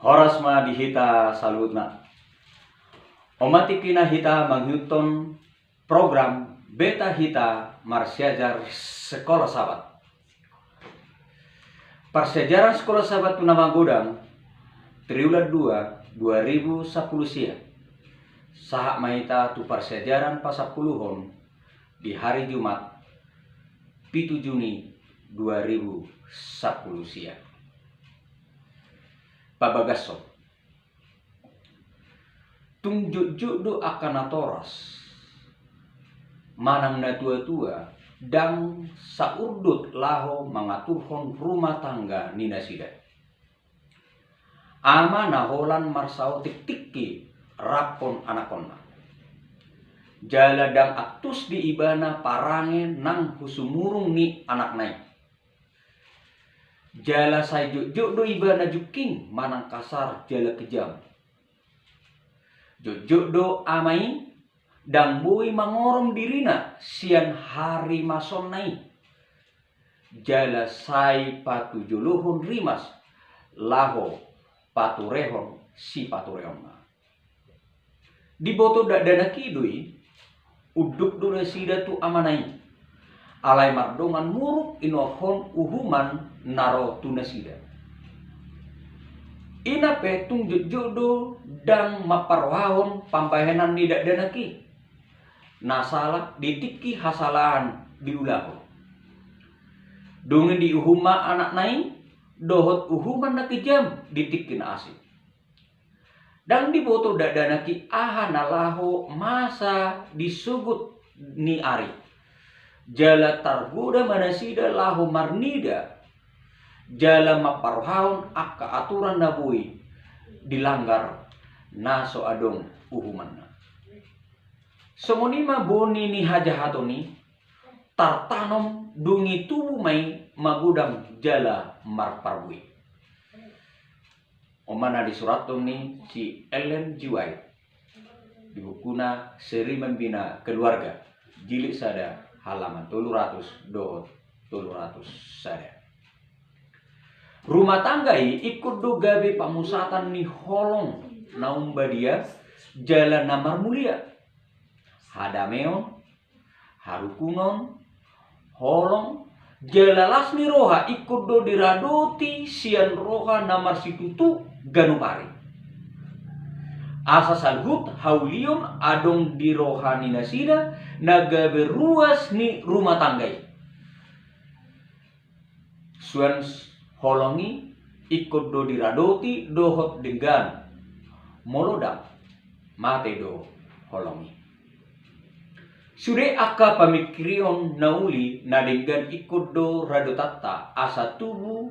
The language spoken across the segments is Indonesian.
Horas ma dihita salutna. Omati kina hita menghitung program beta hita marsiajar sekolah sahabat. Persejarah sekolah sahabat Tunama Godang triwulan 2 2010 sia. Sahak mahita tu persejaran pasapuluhon di hari Jumat 7 Juni 2010 sia. Pabagaso tungjuk do akan atoras manang na tua-tua dan saurdut laho mengaturhon rumah tangga nina sida. Ama naholan marsao tik-tiki rapon anakonna. Jala dang atus di ibana parange nang husumurung ni anak naik. Jala sayjuk do ibana juking manang kasar jala kejam. Jujuk do amai dang bui mangorom dirina sian hari mason nai. Jala say patu juluhun rimas laho paturehon si paturehon. Di boto dana kidui uduk do sida tu amanai. Alai mardongan muruk inohon uhuman naro tunasida. Ina petung jujudo dan maparwahon pambahenan nidak danaki. Nasalah ditiki hasalahan diulahu. Dongin di uhuma anak nai dohot uhuman na kejam ditikin asik. Dan di boto dadanaki aha nalaho masa disugut ni ari. Jala targuda manasida lahu marnida. Jala maparhaun akka aturan nabui dilanggar naso adong uhumanna. Semonima boni ni hajahatoni tartanom dungi tubuh mai magudang jala marparbui. Omana di surat ni si Ellen G. White di bukuna Seri Membina Keluarga jilid sada halaman 300 do 300 sada. Rumah tanggai ikut do gabe pamusatan ni holong naumbadia jala namar mulia. Hadameon, harukunon, holong, jala lasmi roha ikut do diradoti sian roha namar situtu ganupari. Asa salhut haulion adong di roha ni nasida nagabe ruas ni rumah tanggai. Suan holongi ikut do diradoti dohot dengan molodam mate do holongi. Sude akka pamikirion nauli nadenggan ikut do radotata asa tubuh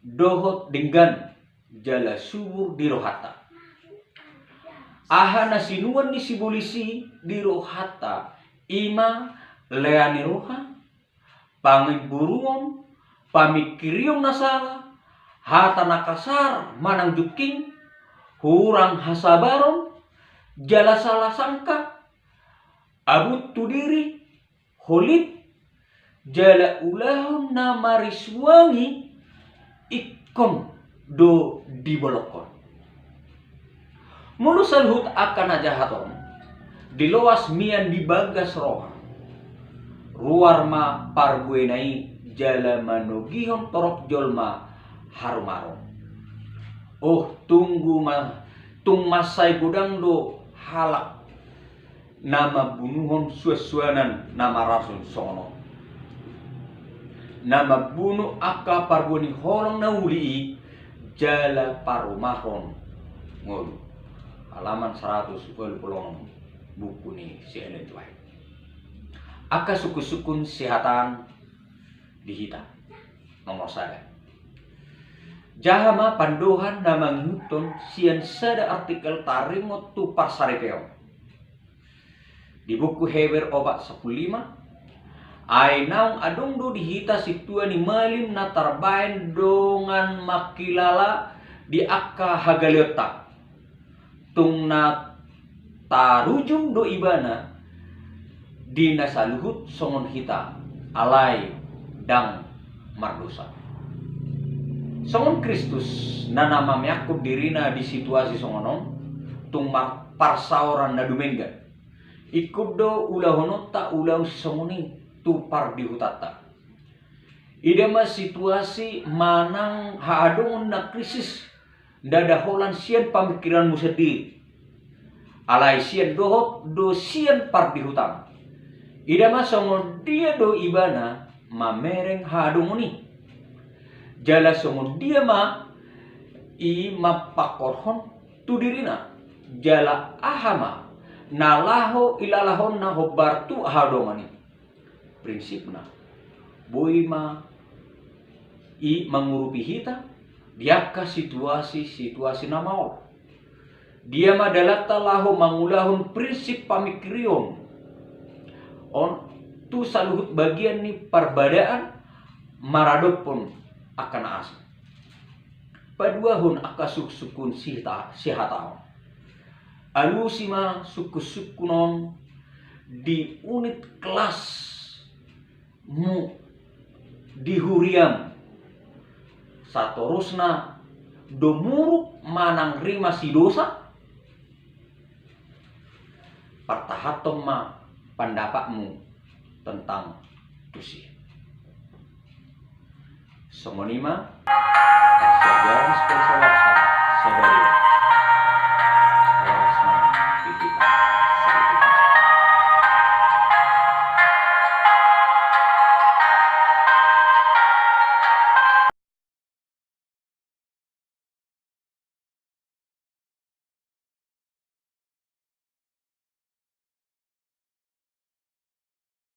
dohot dengan jala subur di rohata. Aha nasinuan ni si polisi di rohata ima leani roha pangiburungon pamikirion nasala hata nakasar manang juking hurang hasabaron jala salah sangka abut tudiri holit jala ulahun namariswangi ikon do dibolokon. Mulu salhut akan ajahaton diloas mian dibagas roha ruar ma parbuenai jala manugihon torok jolma harumaron. Oh tunggu tung masai gudang do halak nama bunuhon suasuanan nama rasul sono. Nama bunuh akka parbuni horong nauli jala parumahon ngolu. Halaman 100 buku ni si Ellen G. White. Akka suku-sukun sehatan dihita nomor saya. Jahama pandohan na manghuton siyan sada artikel tarimot tu parsaripeo. Di buku Heber obat 15 ay naung adong do dihita situa ni malim na tarbain dongan makilala di akka hagaliota. Tung na tarujung do ibana di nasaluhut songon hita alay dang mardosa. Songon Kristus na nama meakut dirina di situasi songonon tung parsaoran na dumengga. Ikut do ulah hono tak ulah songoni tu par dihutata. Ida mas situasi manang haadong na krisis dadaholan sian pamikiranmu sendiri. Alai sian dohot do sian par dihutang. Ida mas songon dia do ibana mamereng haadong ni. Jala songon dia ma i mapakorhon tu dirina. Jala ahama nalaho ilalahon na hobartu hadongani. Prinsipna boy ma i mengurupi hita diaka situasi na mau. Dia madalata laho mangulahon prinsip pamikirion on tu saluhut bagian ni perbedaan maradot pun akan asa. Paduahun akasuk-sukun sihatao. Alusima suku-sukunon di unit kelas mu di huriam. Satorusna domuruk manang rima si dosa. Partahatom ma pendapatmu tentang tusi. Somonima